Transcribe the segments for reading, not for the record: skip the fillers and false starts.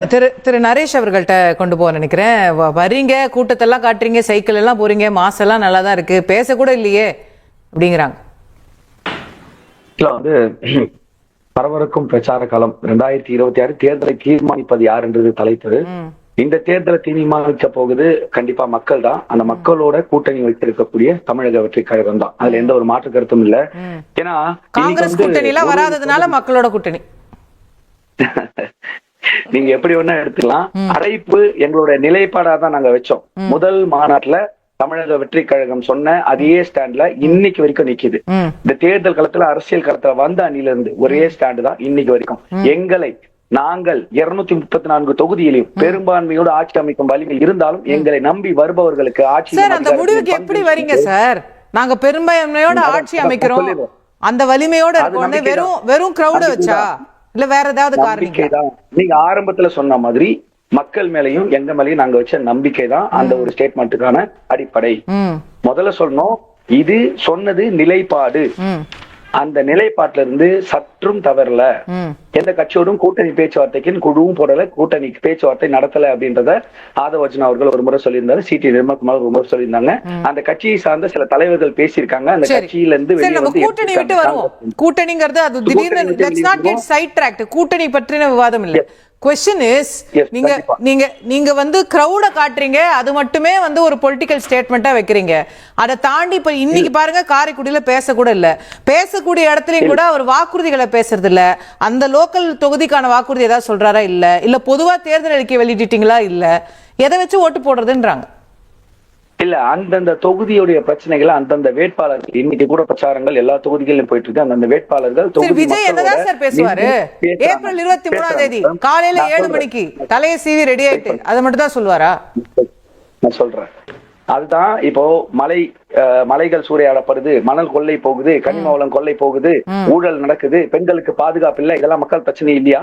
திரு நரேஷ் அவர்கள்ட்ட கொண்டு போக நினைக்கிறேன். வரீங்க, கூட்டத்தெல்லாம் காட்டுறீங்க, சைக்கிள் எல்லாம் போறீங்க, மாசம் எல்லாம் நல்லா தான் இருக்கு, பேச கூட இல்லையே அப்படிங்கிறாங்க. வந்து பரவருக்கும் பிரச்சார காலம் 2026 தேர்தலை தீர்மானிப்பது யார் என்றது தலைப்பு. இந்த தேர்தலை தீர்மானிக்க போகுது கண்டிப்பா மக்கள் தான். அந்த மக்களோட கூட்டணி வைத்திருக்கக்கூடிய தமிழக வெற்றி கழகம் தான். அதுல எந்த ஒரு மாற்று கருத்தும் இல்ல. ஏன்னா காங்கிரஸ் கூட்டணி எல்லாம் வராததுனால மக்களோட கூட்டணி நீங்க எப்படி ஒண்ணா எடுத்துக்கலாம். அழைப்பு எங்களோட நிலைப்பாடா தான் நாங்க வச்சோம். முதல் மாநாட்டுல தமிழக வெற்றி கழகம் சொன்ன அதே ஸ்டாண்ட்ல இன்னைக்கு வரைக்கும் நிக்குது. இந்த தேர்தல் களத்துல அரசியல் களத்துல வந்த அணில இருந்து ஒரே ஸ்டாண்டு தான் இன்னைக்கு வரைக்கும். எங்களை நாங்கள் 234 தொகுதியிலையும் பெரும்பான்மையோடு ஆட்சி அமைக்கும் வலிமை இருந்தாலும் எங்களை நம்பி வருபவர்களுக்கு ஆட்சி அந்த முடிவுக்கு எப்படி வரீங்க சார்? நாங்க பெரும்பான்மையோட ஆட்சி அமைக்கிறோம், அந்த வலிமையோட வெறும் வெறும் கிரௌட வச்சா இல்ல வேற ஏதாவது காரணம்? நீங்க ஆரம்பத்துல சொன்ன மாதிரி மக்கள் மேலையும் எங்க மேலையும் நாங்க வச்ச நம்பிக்கை தான் அந்த ஒரு ஸ்டேட்மெண்ட்டுக்கான அடிப்படை. முதல்ல சொன்னோம், இது சொன்னது நிலைப்பாடு. அந்த நிலைப்பாட்டுல இருந்து சற்றும் தவறல. எந்த கட்சியோடும் கூட்டணி பேச்சுவார்த்தைக்கு குழுவும் போடல, கூட்டணி பேச்சுவார்த்தை நடத்தல அப்படின்றத ஆதவர்ஜுனா அவர்கள் ஒரு முறை சொல்லியிருந்தாரு, சிடி நிர்மல்குமார் ஒரு முறை சொல்லியிருந்தாங்க. அந்த கட்சியை சார்ந்த சில தலைவர்கள் பேசியிருக்காங்க. அந்த கட்சியில இருந்து கூட்டணி விட்டு வருவோம். கூட்டணிங்கிறது அது திடீர்னு let's not get sidetracked. கூட்டணி பற்றின விவாதம் இல்ல. Question is, நீங்க வந்து கிரௌட காட்டுறீங்க, அது மட்டுமே வந்து ஒரு பொலிட்டிக்கல் ஸ்டேட்மெண்டா வைக்கிறீங்க. அதை தாண்டி இப்ப இன்னைக்கு பாருங்க காரைக்குடியில பேச கூட இல்ல, பேசக்கூடிய இடத்துலயும் கூட அவர் வாக்குறுதிகளை பேசுறது இல்ல. அந்த லோக்கல் தொகுதிக்கான வாக்குறுதி ஏதாவது சொல்றாரா இல்ல பொதுவா தேர்தல் அறிக்கை வெளியிட்டீங்களா இல்ல, எதை வச்சு ஓட்டு போடுறதுன்றாங்க. இல்ல, அந்தந்த தொகுதியுடைய பிரச்சனைகள் அந்தந்த வேட்பாளர்கள் இன்னைக்கு கூட பிரச்சாரங்கள் எல்லா தொகுதிகளிலும் போயிட்டு இருக்கு. அந்தந்த வேட்பாளர்கள் விஜய் என்னதான் சார் பேசுவாரு? ஏப்ரல் 23ஆம் தேதி காலையில 7 மணிக்கு தலையை சீவி ரெடி ஆயிட்டு அதை மட்டும் தான் சொல்லுவாரா? நான் சொல்றேன், அதுதான் இப்போ மலைகள் சூறையாடப்படுது, மணல் கொள்ளை போகுது, கனிம வளம் கொள்ளை போகுது, ஊழல் நடக்குது, பெண்களுக்கு பாதுகாப்பு இல்ல, இதெல்லாம் மக்கள் பிரச்சனை இல்லையா?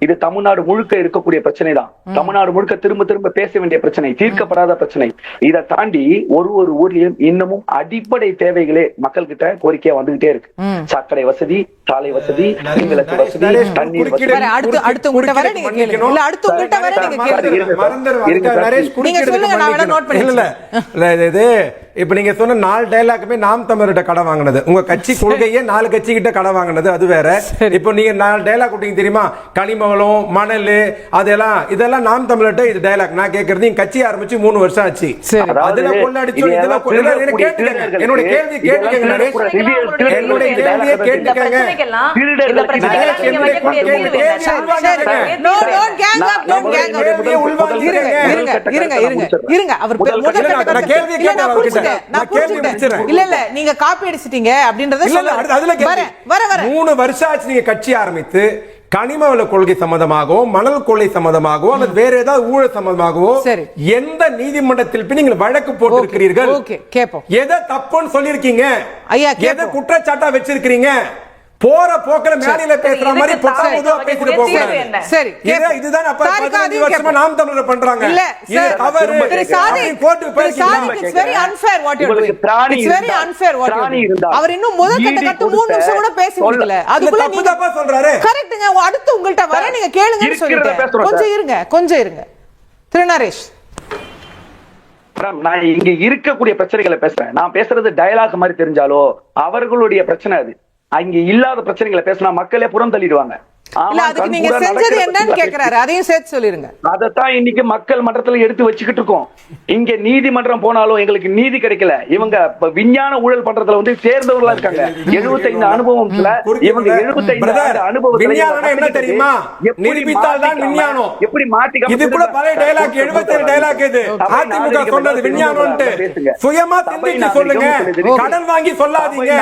இது தமிழ்நாடு முழுக்க இருக்கக்கூடிய பிரச்சனை தான். தமிழ்நாடு முழுக்க திரும்ப திரும்ப பேச வேண்டிய பிரச்சனை, தீர்க்கப்படாத பிரச்சனை. இதை தாண்டி ஒரு ஊர்லயும் இன்னமும் அடிப்படை தேவைகளே மக்கள் கிட்ட கோரிக்கையா வந்துகிட்டே இருக்கு. சாக்கடை வசதி, சாலை வசதி, மின்விளக்கு வசதி, தண்ணீர் வசதி. இப்ப நீங்க சொன்ன 4 டயலாக்குமே நாம் தமிழர்கிட்ட கடை வாங்கினது, உங்க கட்சி கொள்கையே 4 கட்சி கிட்ட கடை வாங்கினது, அது வேற. இப்போ நீங்க 4 டயலாக் விட்டீங்க தெரியுமா, கனிமவளம், மணல், இதெல்லாம் நாம் தமிழர்கிட்ட இது டயலாக். நான் கேட்கறது நீங்க கட்சி ஆரம்பிச்சு 3 வருஷம் ஆச்சு, அதுல கொள்ளடிச்சோம், இதெல்லாம் கேட்டுக்கங்க. என்னோட கேள்வி கேட்டுக்கங்க, என்னோட கேள்வியை கேட்டுக்கங்க. நீங்க காப்பி அடிச்சிட்டீங்க அப்படின்றத 3 வருஷம் ஆச்சு நீங்க கட்சி ஆரம்பித்து. கனிமவள கொள்கை சம்பந்தமாகவோ, மணல் கொள்ளை சம்பந்தமாகவோ, அல்லது வேற ஏதாவது ஊழல் சம்பந்தமாகவோ எந்த நீதிமன்றத்தில் நீங்க வழக்கு போட்டிருக்கிறீர்கள்? எதை தப்புன்னு சொல்லிருக்கீங்க? எதை குற்றச்சாட்டா வச்சிருக்கீங்க? போற போக்கல மேடையில பேசுற மாதிரி பொத்தாமதுவா பேசிட்டு போக. சரி, இதுதான் அப்ப 15 வருஷமா நாம் தமிழர் பண்றாங்க. இது தவறு. கோர்ட்டுக்கு போயிருக்கீங்க. It's very unfair what you are doing. It's very unfair what you are doing. அவர் இன்னும் முதல் கட்ட 3 நிமிஷம் கூட பேச முடியல. அதுக்குள்ள தப்பு தப்பா சொல்றாரு. கரெக்ட்ங்க. அடுத்து உங்கள்ட்ட வர நீங்க கேளுங்கன்னு சொல்லிட்டேன். கொஞ்சம் இருங்க திரு நரேஷ். நான் இங்க இருக்கக்கூடிய பிரச்சனைகளை பேசுறேன். நான் பேசுறது டயலாக் மாதிரி தெரிஞ்சாலோ அவர்களுடைய பிரச்சனை அது. அங்க இல்லாத பிரச்சனைகளை பேசினா மக்களே புறம் தள்ளிடுவாங்க. நீங்க செஞ்சது என்னன்னு கேக்குறாரு, அதையும் சேர்த்து சொல்லிருங்க. அதத்தான் இன்னைக்கு மக்கள் மன்றத்துல எடுத்து வச்சுக்கிட்டு இருக்கோம். இங்க நீதிமன்றம் போனாலும் எங்களுக்கு நீதி கிடைக்கல. இவங்க விஞ்ஞான ஊழல் பண்றதுல வந்து சேர்ந்தவர்களா இருக்காங்க. 75 அனுபவத்துல இவங்க 75 அனுபவத்துல என்ன தெரியுமா, நிரூபித்தால் தான் விஞ்ஞானம். எப்படி மாத்தி இது கூட பழைய டயலாக் 77 டயலாக் இது. அதிமுக சொன்னது விஞ்ஞானம்னு சுயமா சிந்திச்சு சொல்லுங்க, கடன் வாங்கி சொல்லாதீங்க.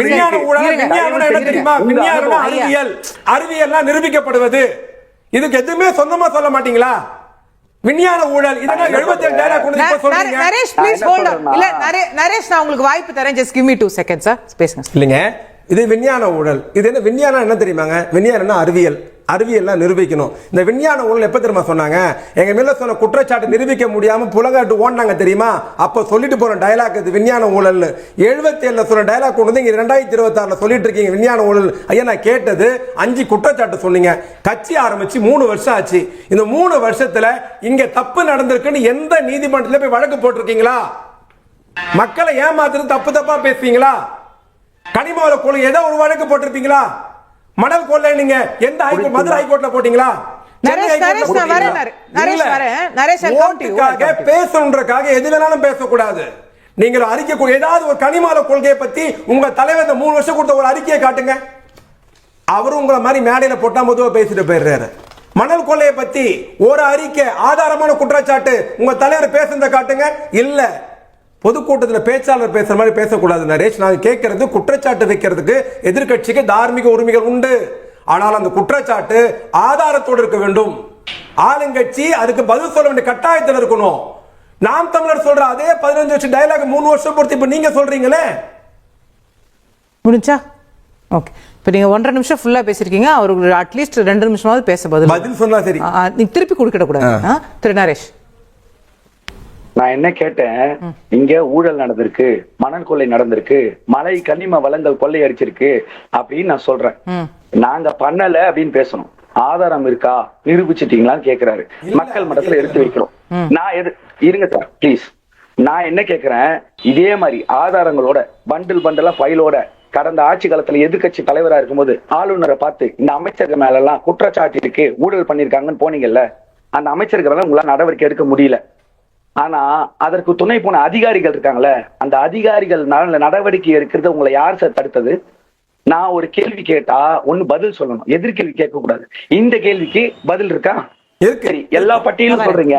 விஞ்ஞான ஊழல் விஞ்ஞானம் என்ன தெரியுமா? விஞ்ஞானம் அறிவியல், அறிவியல் நிரூபிக்கப்படுவது. இதுக்கு எதுவுமே சொந்தமா சொல்ல மாட்டீங்களா? விஞ்ஞான ஊழல் இதெல்லாம் 77 டயலாக் கொண்டு இப்ப சொல்றீங்க. Naresh please hold on. இல்ல நரேஷ், நான் உங்களுக்கு வாய்ப்பு தரேன். just give me 2 seconds sir, பேசுங்க. இல்லங்க, இது விஞ்ஞான ஊழல். இது என்ன விஞ்ஞானம் என்ன தெரியுமாங்க? விஞ்ஞானம் அறிவியல், அறிவியல்லாம் நிரூபிக்கணும். இந்த விஞ்ஞான ஊழல் எப்ப தெரியுமா சொன்னாங்க? எங்க மேல சொன்ன குற்றச்சாட்டு நிரூபிக்க முடியாம புலங்காட்டு ஓடினாங்க தெரியுமா? அப்ப சொல்லிட்டு போன டயலாக் இது விஞ்ஞான ஊழல். 77 சொன்ன டயலாக் கொண்டு வந்து இங்க 2026 சொல்லிட்டு இருக்கீங்க விஞ்ஞான ஊழல். ஐயா நான் கேட்டது 5 குற்றச்சாட்டு சொன்னீங்க. கட்சி ஆரம்பிச்சு 3 வருஷம் ஆச்சு. இந்த 3 வருஷத்துல இங்க தப்பு நடந்திருக்குன்னு எந்த நீதிமன்றத்துல போய் வழக்கு போட்டிருக்கீங்களா? மக்களை ஏமாத்துறது தப்பா பேசுவீங்களா? கனிமவள கொலை ஏதோ ஒரு வழக்கு போட்டிருப்பீங்களா? மணல் கொள்ளை நீங்க எந்த ஹைகோர்ட், மதுரை ஹைகோர்ட்ல போட்டீங்களா? பேசணுன்றக்காக எது வேணாலும் பேசக்கூடாது. நீங்க அறிக்கை ஏதாவது ஒரு கனிமவள கொள்கையை பத்தி உங்க தலைவர் இந்த 3 வருஷம் கொடுத்த ஒரு அறிக்கையை காட்டுங்க. அவரும் உங்களை மாதிரி மேடையில போட்டா பொதுவா பேசிட்டு போயிடுறாரு. மணல் கொள்ளையை பத்தி ஒரு அறிக்கை ஆதாரமான குற்றச்சாட்டு உங்க தலைவர் பேசுறத காட்டுங்க. இல்ல பொதுக்கூட்டத்தில் பேச்சாளர் பேசுற மாதிரி பேசக்கூடாது நரேஷ். நான் கேட்கறது குற்றச்சாட்டு வைக்கிறதுக்கு எதிர்கட்சிக்கு தார்மீக உரிமைகள் உண்டு. ஆனால் அந்த குற்றச்சாட்டு ஆதாரத்தோடு இருக்க வேண்டும். ஆளுங்கட்சி அதுக்கு பதில் சொல்ல வேண்டிய கட்டாயத்தில் இருக்கணும். நாம் தமிழர் சொல்ற அதே 15 வருஷம் டயலாக் 3 வருஷம் பொறுத்து இப்ப நீங்க சொல்றீங்களே முடிஞ்சா? ஓகே, இப்போ நீங்க 1.5 நிமிஷம் ஃபுல்லா பேசிருக்கீங்க. அவருக்கு அட்லீஸ்ட் 2 நிமிஷமாவது பேச பதில் சொன்னா சரி. நீங்க திருப்பி கொடுக்கிட கூடாது. திரு நரேஷ், நான் என்ன கேட்டேன், இங்க ஊழல் நடந்திருக்கு, மணல் கொள்ளை நடந்திருக்கு, மலை கனிம வளங்கள் கொள்ளை அடிச்சிருக்கு அப்படின்னு நான் சொல்றேன். நாங்க பண்ணல அப்படின்னு பேசணும். ஆதாரம் இருக்கா, நிரூபிச்சிட்டீங்களான்னு கேக்குறாரு. மக்கள் மன்றத்துல எடுத்து வைக்கிறோம். நான் இருங்க சார் ப்ளீஸ். நான் என்ன கேக்குறேன், இதே மாதிரி ஆதாரங்களோட பண்டலா ஃபைலோட கடந்த ஆட்சி காலத்துல எதிர்கட்சி தலைவரா இருக்கும்போது ஆளுநரை பார்த்து இந்த அமைச்சர்கள் மேல எல்லாம் குற்றச்சாட்டு இருக்கு, ஊழல் பண்ணிருக்காங்கன்னு போனீங்கல்ல, அந்த அமைச்சர்கள் எல்லாம் உங்களால நடவடிக்கை எடுக்க முடியல. ஆனா அதற்கு துணை போன அதிகாரிகள் இருக்காங்களே, அந்த அதிகாரிகள் நடவடிக்கை எடுக்கிறது உங்களை யார் சார் தடுத்தது? நான் ஒரு கேள்வி கேட்டா ஒண்ணு பதில் சொல்லணும், எதிர்கேள்வி கேட்க கூடாது. இந்த கேள்விக்கு பதில் இருக்கா? சரி, எல்லா பட்டியலும் சொல்றீங்க.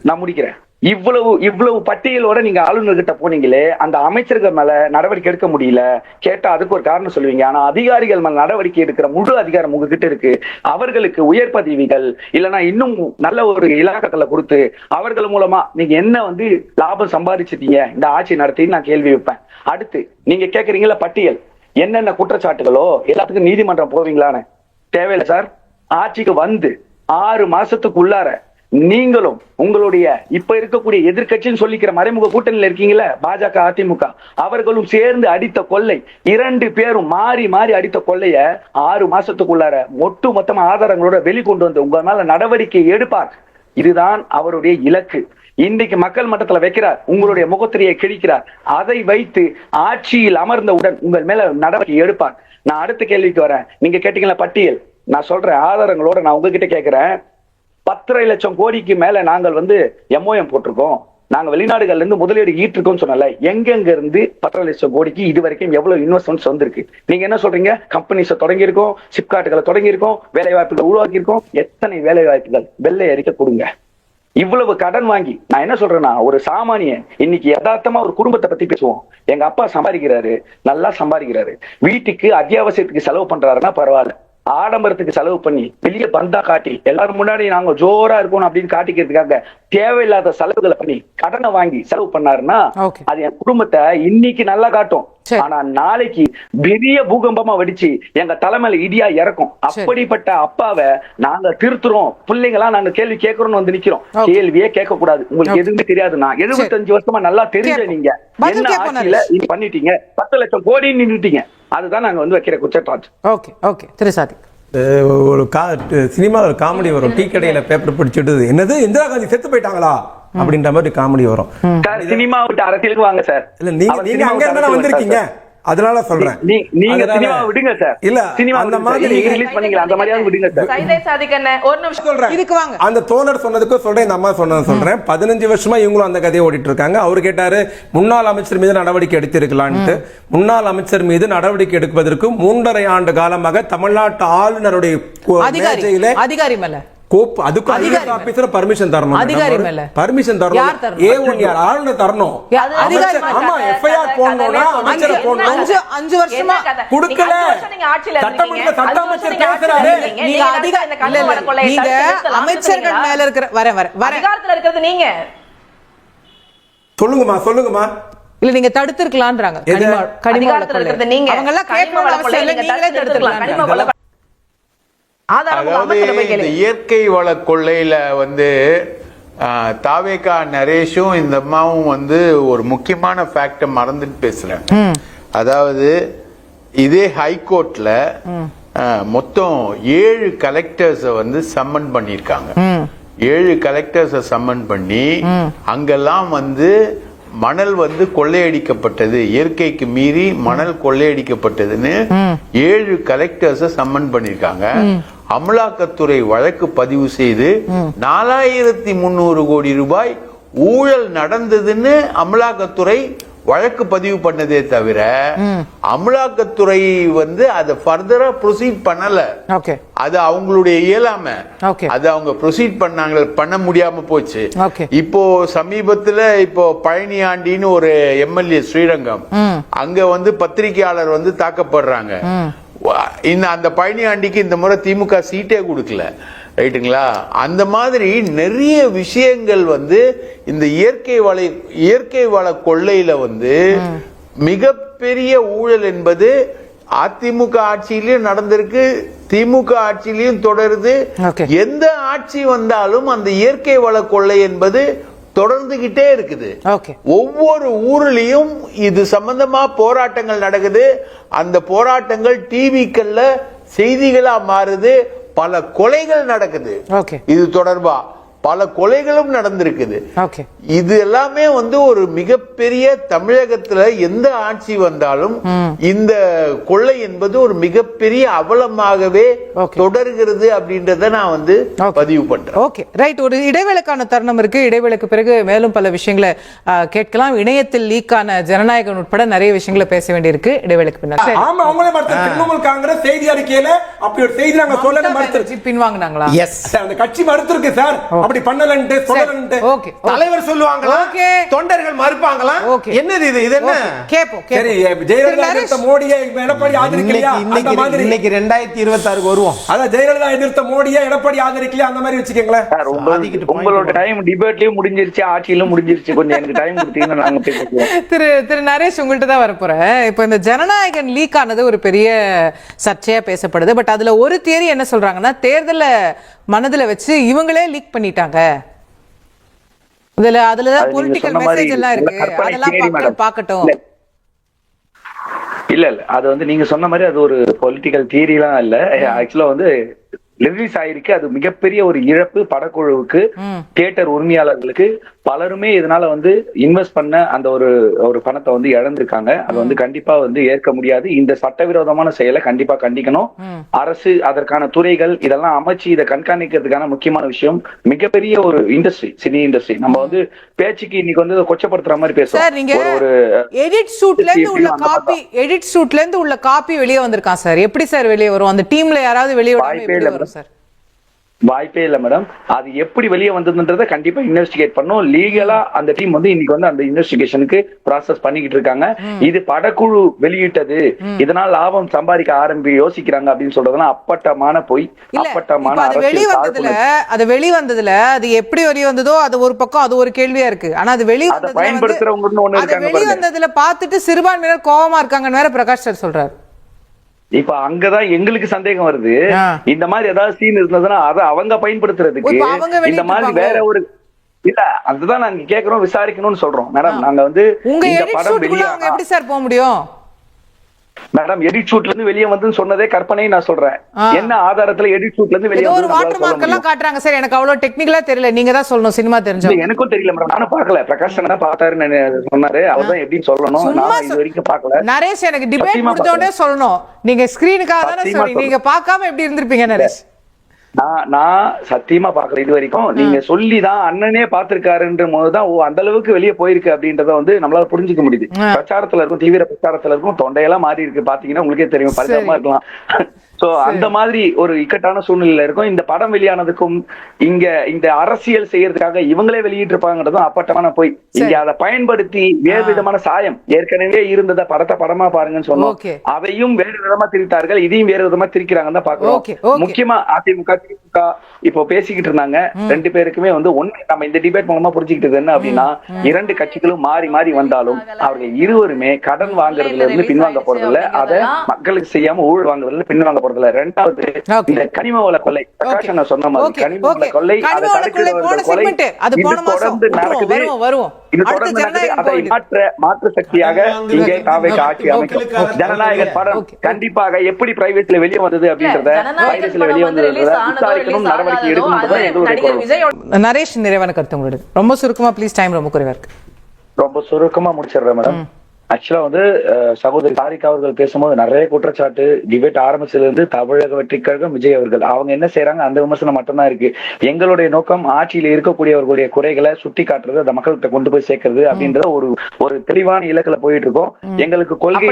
நான் முடிக்கிறேன். இவ்வளவு பட்டியலோட நீங்க ஆளுநர்கிட்ட போனீங்களே, அந்த அமைச்சர்கள் மேல நடவடிக்கை எடுக்க முடியல கேட்டா அதுக்கு ஒரு காரணம் சொல்லுவீங்க. ஆனா அதிகாரிகள் மேல நடவடிக்கை எடுக்கிற முழு அதிகாரம் உங்ககிட்ட இருக்கு. அவர்களுக்கு உயர் பதவிகள் இல்லைன்னா இன்னும் நல்ல ஒரு இலாக்கத்துல கொடுத்து அவர்கள் மூலமா நீங்க என்ன லாபம் சம்பாதிச்சிட்டீங்க இந்த ஆட்சி நடத்தி நான் கேள்வி வைப்பேன். அடுத்து நீங்க கேக்குறீங்களா பட்டியல், என்னென்ன குற்றச்சாட்டுகளோ எல்லாத்துக்கும் நீதிமன்றம் போவீங்களான்னு? தேவையில்லை சார். ஆட்சிக்கு வந்து 6 மாசத்துக்கு உள்ளார நீங்களும் உங்களுடைய இப்ப இருக்கக்கூடிய எதிர்கட்சின்னு சொல்லிக்கிற மறைமுக கூட்டணியில இருக்கீங்களா பாஜக அதிமுக, அவர்களும் சேர்ந்து அடித்த கொள்ளை, 2 பேரும் மாறி மாறி அடித்த கொள்ளைய 6 மாசத்துக்குள்ளார ஒட்டு மொத்தமா ஆதாரங்களோட வெளிக்கொண்டு வந்து உங்க மேல நடவடிக்கை எடுப்பார். இதுதான் அவருடைய இலக்கு. இன்றைக்கு மக்கள் மன்றத்துல வைக்கிறார், உங்களுடைய முகத்திரையை கிழிக்கிறார். அதை வைத்து ஆட்சியில் அமர்ந்தவுடன் உங்கள் மேல நடவடிக்கை எடுப்பார். நான் அடுத்த கேள்விக்கு வரேன். நீங்க கேட்டீங்களா பட்டியல், நான் சொல்றேன் ஆதாரங்களோட. நான் உங்ககிட்ட கேட்கிறேன், 10.5 லட்சம் கோடிக்கு மேல நாங்கள் MOM போட்டிருக்கோம், நாங்க வெளிநாடுகள்ல இருந்து முதலீடு ஈட்டிருக்கோம்னு சொன்னல, எங்கெங்க இருந்து 10.5 லட்சம் கோடிக்கு இது வரைக்கும் எவ்வளவு இன்வெஸ்ட்மெண்ட்ஸ் வந்திருக்கு? நீங்க என்ன சொல்றீங்க? கம்பெனிஸ் தொடங்கி இருக்கோம், சிப்காட்டுகளை தொடங்கி இருக்கோம், வேலை வாய்ப்புகளை உருவாக்கி இருக்கோம். எத்தனை வேலை வாய்ப்புகள்? வெள்ளை அறிக்கை கொடுங்க. இவ்வளவு கடன் வாங்கி நான் என்ன சொல்றேன்னா, ஒரு சாமானிய இன்னைக்கு யதார்த்தமா ஒரு குடும்பத்தை பத்தி பேசுவோம். எங்க அப்பா சம்பாதிக்கிறாரு, நல்லா சம்பாதிக்கிறாரு, வீட்டுக்கு அத்தியாவசியத்துக்கு செலவு பண்றாருன்னா பரவாயில்ல, ஆடம்பரத்துக்கு செலவு பண்ணி வெளியே பந்தா காட்டி எல்லாரும் முன்னாடி நாங்க ஜோரா இருக்கணும் அப்படின்னு காட்டிக்கிறதுக்காக தேவையில்லாத செலவுகளை பண்ணி கடனை வாங்கி செலவு பண்ணாருன்னா அது என் குடும்பத்தை இன்னைக்கு நல்லா காட்டும். ஆனா நாளைக்கு பெரிய பூகம்பமா வெடிச்சு எங்க தலைமையில இடியா இறக்கும். அப்படிப்பட்ட அப்பாவை நாங்க திருத்துறோம், பிள்ளைங்களா நாங்க கேள்வி கேட்கறோம்னு நிக்கிறோம். கேள்வியே கேட்க கூடாது. உங்களுக்கு எதுவுமே தெரியாதுன்னா 75 வருஷமா நல்லா தெரிஞ்ச நீங்க என்ன ஆட்சியில இது பண்ணிட்டீங்க, 10 லட்சம் கோடி நின்றுட்டீங்க. அதுதான் நாங்க வைக்கிற குற்றச்சாட்டு. ஓகே ஓகே திரு சாதிக், ஒரு சினிமா ஒரு காமெடி வரும், டீ கடையில பேப்பர் பிடிச்சிட்டு என்னது இந்திரா காந்தி செத்து போயிட்டாங்களா அப்படின்ற மாதிரி காமெடி வரும். சினிமா விட்டு அரசியலுக்கு வாங்க சார். இல்ல நீங்க அங்க இருந்தா வந்திருக்கீங்க, அதனால சொல்றேன். நீங்க சினிமா விடுங்க சார். இல்ல சினிமா அந்த மாதிரி ரிலீஸ் பண்ணீங்க, அந்த மாதிரியாவது விடுங்க சார். சைதை சாதிக்கண்ணே ஒரு நிமிஷம் சொல்றேன். இதுக்கு வாங்க. அந்த தோழர் சொன்னதுக்கு சொல்றேன், இந்த அம்மா சொன்னது சொல்றேன். 15 வருஷமா இவங்களும் அந்த கதையை ஓடிட்டு இருக்காங்க. அவரு கேட்டாரு முன்னாள் அமைச்சர் மீது நடவடிக்கை எடுத்திருக்கலான்ட்டு. முன்னாள் அமைச்சர் மீது நடவடிக்கை எடுப்பதற்கு 3.5 ஆண்டு காலமாக தமிழ்நாட்டு ஆளுநருடைய அதிகாரி மேல பர்மிஷன் தரணும். அதிகாரி மேல பர்மிஷன் தரணும். ஆளுநர் தரணும். ஆமா, எஃப்ஐஆர் போடணும்னா அமைச்சர் போடணும். 5 வருஷமா கொடுக்கல. சட்ட அமைச்சர் பேசுறாரு. நீங்க அமைச்சர்கள் மேல இருக்கிற அதிகாரத்துல இருக்கிறது நீங்க சொல்லுங்கம்மா. இல்ல நீங்க தடுத்திருக்கலாம்ன்றாங்க கனிம வள கொள்ளையை. நீங்க அவங்க எல்லாம் கேட்கணும்னு அவசியம் இல்ல, நீங்களே தடுத்திருக்கலாம். அதாவது இந்த இயற்கை வள கொள்ளையில வந்து தாவேகா நரேஷும் இந்த அம்மாவும் வந்து ஒரு முக்கியமான ஃபேக்ட மறந்துட்டு பேசுறாங்க. அதாவது இதே ஹைகோர்ட்ல மொத்தம் 7 கலெக்டர்ஸ் வந்து சம்மன் பண்ணிருக்காங்க. 7 கலெக்டர்ஸ் சம்மன் பண்ணி அங்கெல்லாம் வந்து மணல் வந்து கொள்ளையடிக்கப்பட்டது, இயற்கைக்கு மீறி மணல் கொள்ளையடிக்கப்பட்டதுன்னு 7 கலெக்டர்ஸ் சம்மன் பண்ணிருக்காங்க. அமலாக்கத்துறை வழக்கு பதிவு செய்து 4300 கோடி ரூபாய் ஊழல் நடந்ததுன்னு அமலாக்கத்துறை வழக்கு பதிவு பண்ணதே தவிர அமலாக்கத்துறை வந்து அதை ஃபர்தரா ப்ரொசீட் பண்ணல. அது அவங்களுடைய இயலாமை. அது அவங்க ப்ரொசீட் பண்ண முடியாம போச்சு. இப்போ சமீபத்துல இப்போ பழனியாண்டின்னு ஒரு எம்எல்ஏ ஸ்ரீரங்கம், அங்க வந்து பத்திரிகையாளர் வந்து தாக்கப்படுறாங்க. அந்த பழனியாண்டிக்கு இந்த முறை திமுக சீட்டே கொடுக்கல, ரைட்டுங்களா? அந்த மாதிரி நிறைய விஷயங்கள் வந்து இந்த இயற்கை வள கொள்ளையில வந்து மிகப்பெரிய ஊழல் என்பது அதிமுக ஆட்சியிலும் நடந்திருக்கு, திமுக ஆட்சியிலும் தொடருது. எந்த ஆட்சி வந்தாலும் அந்த இயற்கை வள கொள்ளை என்பது தொடர்ந்துகிட்டே இருக்குது. ஒவ்வொரு ஊர்லயும் இது சம்பந்தமா போராட்டங்கள் நடக்குது. அந்த போராட்டங்கள் டிவிக்கள்ல செய்திகளா மாறுது. பல கொலைகள் நடக்குது. இது தொடர்பா பல கொலைகளும் நடந்திருக்குது. இது எல்லாமே வந்து ஒரு மிகப்பெரிய தமிழகத்துல எந்த ஆட்சி வந்தாலும் இந்த கொள்ளை என்பது ஒரு மிகப்பெரிய அவலமாகவே தொடர்கிறது அப்படின்றத நான் வந்து பதிவு பண்றேன். Okay, right. ஒரு இடைவேளைக்கான தருணம் இருக்கு. இடைவேளைக்கு பிறகு மேலும் பல விஷயங்களை கேட்கலாம். இணையத்தில் லீக்கான ஜனநாயகம் உட்பட நிறைய விஷயங்களை பேச வேண்டியிருக்கு. இடைவேளைக்கு பின்னர். ஆமா, அவங்களே மறுத்து திரிணாமுல் காங்கிரஸ் செய்தி அறிக்கையில அப்படி ஒரு செய்தி நாங்க சொல்லல மறுத்து பின்வாங்குனாங்களா? எஸ், அந்த கட்சி மறுத்திருக்கு சார். அப்படி பண்ணலன்ட்டு சொல்லலன்ட்டு தலைவர் சொல்லுவாங்களா, தொண்டர்கள் மறுப்பாங்களா? என்னது இது? இது என்ன கேப்போம். சரி, ஜெயலலிதா எதிர்த்த மோடியை எடப்பாடி ஆதரிக்கலையா? அந்த மாதிரி இன்னைக்கு 2026 வருவோம். அத ஜெயலலிதா எதிர்த்த மோடியை எடப்பாடி ஆதரிக்கலையா? அந்த மாதிரி வச்சுக்கீங்களேன். உங்களோட டைம் டிபேட்லயும் முடிஞ்சிருச்சு, ஆட்சியிலும் முடிஞ்சிருச்சு. கொஞ்சம் எனக்கு டைம் கொடுத்தீங்கன்னா நாங்க பேசுவோம். திரு நரேஷ், உங்கள்ட்ட தான் வரப்போறேன். இப்போ இந்த ஜனநாயகன் லீக் ஆனது ஒரு பெரிய சர்ச்சையா பேசப்படுது. பட் அதுல ஒரு தியரி என்ன சொல்றாங்கன்னா, தேர்தல மனதுல வச்சு இவங்களே லீக் பண்ணிட்டாங்க. அதுலதான் பொலிட்டிக்கல் மெசேஜ் எல்லாம் இருக்கு. அதெல்லாம் மக்கள் பார்க்கட்டும். இல்ல அது வந்து நீங்க சொன்ன மாதிரி அது ஒரு பொலிட்டிக்கல் தியரிலாம் இல்ல. ஆக்சுவலா வந்து ரிலீஸ் ஆயிருக்கு. அது மிகப்பெரிய ஒரு இழப்பு படக்குழுவுக்கு, தியேட்டர் உரிமையாளர்களுக்கு. பலருமே இதனால வந்து இன்வெஸ்ட் பண்ண அந்த ஒரு பணத்தை வந்து இழந்திருக்காங்க. அது வந்து கண்டிப்பா வந்து ஏற்க முடியாது. இந்த சட்டவிரோதமான செயலை கண்டிப்பா கண்டிக்கணும். அரசு, அதற்கான துறைகள் இதெல்லாம் அமைச்சு இதை கண்காணிக்கிறதுக்கான முக்கியமான விஷயம். மிகப்பெரிய ஒரு இண்டஸ்ட்ரி, சினி இண்டஸ்ட்ரி. நம்ம வந்து பேச்சுக்கு இன்னைக்கு வந்து கொச்சப்படுத்துற மாதிரி பேசுறோம். ஒரு எடிட் ஷூட்ல இருந்து உள்ள காப்பி வெளியே வந்திருக்கான் சார். எப்படி சார் வெளியே வரும்? அந்த டீம்ல யாராவது வெளியே வரும் சார்? வாய்ப்பே இல்ல மேடம். அது எப்படி வெளியே வந்ததுன்றத கண்டிப்பா இன்வெஸ்டிகேட் பண்ணும். லீகலா அந்த டீம் வந்து இன்னைக்கு வந்து அந்த இன்வெஸ்டிகேஷனுக்கு ப்ராசஸ் பண்ணிக்கிட்டு இருக்காங்க. இது படக்குழு வெளியிட்டது, இதனால் லாபம் சம்பாதிக்க யோசிக்கிறாங்க அப்படின்னு சொல்றதுலாம் அப்பட்டமான பொய், அப்பட்டமான அது வெளிவந்ததுல அது எப்படி வெளியே வந்ததோ அது ஒரு பக்கம், அது ஒரு கேள்வியா இருக்கு. ஆனா அது வெளிவந்ததுல பார்த்துட்டு சிறுபான்மையினர் கோபமா இருக்காங்கன்னு வேற பிரகாஷ் சார் சொல்றாரு. இப்ப அங்கதான் எங்களுக்கு சந்தேகம் வருது. இந்த மாதிரி ஏதாவது சீன் இருந்ததுன்னா அதை அவங்க பயன்படுத்துறதுக்கு இந்த மாதிரி வேற ஒரு இல்ல, அதுதான் நாங்க கேக்குறோம், விசாரிக்கணும்னு சொல்றோம் மேடம். நாங்க வந்து இந்த படம் வெளியே எப்படி சார் போக முடியும் மேடம்? எடிட் ஷூட்ல இருந்து வெளியே வந்து சொன்னதே கற்பனை. நான் சொல்றேன், என்ன ஆதாரத்துல எடிட் ஷூட்ல இருந்து வெளியே ஒரு வாட்டர் மார்க் எல்லாம் காட்டுறாங்க சார். எனக்கு அவ்வளவு டெக்னிக்கலா தெரியல, நீங்க தான் சொல்லணும். சினிமா தெரிஞ்சவங்க. எனக்கும் தெரியல மேடம், நானும் பார்க்கல. பிரகாஷ் தான் பார்த்தாருன்னு சொன்னாரு. அவர்தான் எப்படின்னு சொல்லணும், நான் இது வரைக்கும் பார்க்கல. நரேஷ், எனக்கு டிபேட் முடிஞ்ச உடனே சொல்லணும். நீங்க ஸ்கிரீனுக்காக தானே சொல்றீங்க. நீங்க பார்க்காம எப்படி இருந்திருப்பீங்க நரேஷ்? நான் சத்தியமா பாக்குறேன். இது வரைக்கும் நீங்க சொல்லிதான் அண்ணனே பாத்திருக்காருன்ற போதுதான் அந்த அளவுக்கு வெளியே போயிருக்கு அப்படின்றத வந்து நம்மளால புரிஞ்சுக்க முடியுது. பிரச்சாரத்துல இருக்கும், தீவிர பிரச்சாரத்துல இருக்கும், தொண்டையெல்லாம் மாறி இருக்கு. பாத்தீங்கன்னா உங்களுக்கே தெரியும், பரிதாபமா இருக்கலாம். சோ அந்த மாதிரி ஒரு இக்கட்டான சூழ்நிலையில இருக்கும். இந்த படம் வெளியானதுக்கும் இங்க இந்த அரசியல் செய்யறதுக்காக இவங்களே வெளியிட்டு இருப்பாங்கன்றதும் அப்பட்டமான போய். இங்க அதை பயன்படுத்தி வேறு விதமான சாயம், ஏற்கனவே இருந்தத படத்தை படமா பாருங்கன்னு சொன்னோம், அதையும் வேறு விதமா திரித்தார்கள். இதையும் வேறு விதமா திரிக்கிறாங்கன்னு தான் பாக்குறோம். முக்கியமா அதிமுக அதிமுக இப்போ பேசிக்கிட்டு இருந்தாங்க. ரெண்டு பேருக்குமே வந்து ஒண்ணு நம்ம இந்த டிபேட் மூலமா புரிஞ்சுக்கிட்டது என்ன அப்படின்னா, இரண்டு கட்சிகளும் மாறி மாறி வந்தாலும் அவர்கள் இருவருமே கடன் வாங்குறதுல இருந்து பின்வாங்க போறது இல்ல, அதை மக்களுக்கு செய்யாம ஊழல் வாங்குறதுல பின்வாங்க போறது இல்ல. ரெண்டாவது இந்த கனிம வள கொள்ளை, பிரகாஷ் அண்ணா சொன்ன மாதிரி கனிம வள கொள்ளை, அதை தடுக்கிறவர்கள் கொலை இது தொடர்ந்து நடக்குது. இது தொடர்ந்து நடக்குது. அதை மாற்று சக்தியாக இங்கே தாவேக ஆட்சி அமைக்கும். ஜனநாயக படம் கண்டிப்பாக எப்படி பிரைவேட்ல வெளியே வந்தது அப்படின்றத, வைரஸ்ல வெளியே வந்தது விசாரிக்கணும், நடவடிக்கை எடுக்கணும். நரேஷ், நிறைவான கருத்து உங்களுடைய. ரொம்ப சுருக்கமா ப்ளீஸ், டைம் ரொம்ப குறைவா இருக்கு. ரொம்ப சுருக்கமா முடிச்சிடுறேன் மேடம். ஆக்சுவலா வந்து சகோதரி தாரிகா அவர்கள் பேசும்போது நிறைய குற்றச்சாட்டு, டிபேட் ஆரம்பிச்சதுல இருந்து தமிழக வெற்றிக் கழகம், விஜய் அவர்கள் அவங்க என்ன செய்யறாங்க அந்த விமர்சனம் மட்டும்தான் இருக்கு. எங்களுடைய நோக்கம் ஆட்சியில இருக்கக்கூடியவர்களுடைய குறைகளை சுட்டி காட்டுறது, அந்த மக்கள்கிட்ட கொண்டு போய் சேர்க்கறது அப்படின்ற ஒரு தெளிவான இலக்குல போயிட்டு இருக்கோம். எங்களுக்கு கொள்கை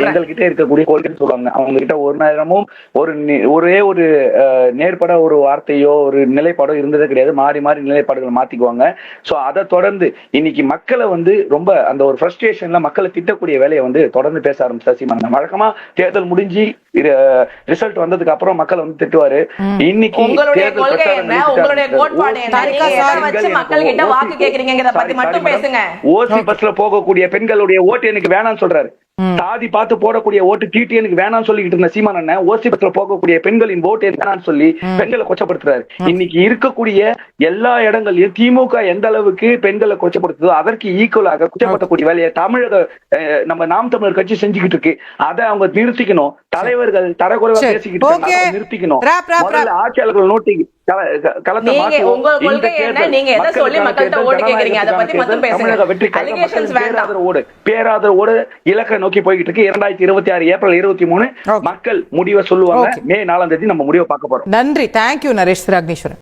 எங்ககிட்ட இருக்கக்கூடிய கொள்கைன்னு சொல்லுவாங்க. அவங்க கிட்ட ஒரு நேரமும் ஒரே ஒரு நேர்பட ஒரு வார்த்தையோ ஒரு நிலைப்பாடோ இருந்ததே கிடையாது. மாறி மாறி நிலைப்பாடுகள் மாத்திக்குவாங்க. சோ அதை தொடர்ந்து இன்னைக்கு மக்களை வந்து ரொம்ப அந்த ஒரு ஃப்ரஸ்ட்ரேஷன்ல மக்களை திட்டக்கூடிய வேலையை வந்து தொடர்ந்து பேச ஆரம்பிச்சா சீமான். வழக்கமா தேர்தல் முடிஞ்சு ரிசல்ட் வந்ததுக்கு அப்புறம் மக்கள் வந்து திட்டுவாரு. இன்னைக்கு ஓசி பஸ்ல போகக்கூடிய பெண்களுடைய ஓட்டு எனக்கு வேணாம்னு சொல்றாரு. சாதி பார்த்து போடக்கூடிய ஓட்டு டிடி எனக்கு வேணாம்னு சொல்லிக்கிட்டு இருந்த சீமான் அண்ணன் ஓசி பஸ்ல போகக்கூடிய பெண்களின் ஓட்டு எனக்கு வேணாம்னு சொல்லி பெண்களை கொச்சப்படுத்துறாரு. இன்னைக்கு இருக்கக்கூடிய எல்லா இடங்களையும் திமுக எந்த அளவுக்கு பெண்களை கொச்சப்படுத்துதோ அதற்கு ஈக்குவலாக கொச்சப்படுத்தக்கூடிய வேலையை தமிழக நம்ம நாம் தமிழர் கட்சி செஞ்சுக்கிட்டு இருக்கு. அதை அவங்க நிறுத்திக்கணும். தலைவர்கள் தரக்குறைவா பேசிக்கிட்டு நிறுத்திக்கணும். ஆட்சியாளர்கள் நோட்டி பேராதரோடு இலக்கை நோக்கி போய்கிட்டு இருக்கு. 2026 ஏப்ரல் 23 மக்கள் முடிவை சொல்லுவாங்க. மே 4 நம்ம முடிவை பார்க்க போறோம். நன்றி. தேங்க்யூ நரேஷ் ராக்னீஸ்வரன்.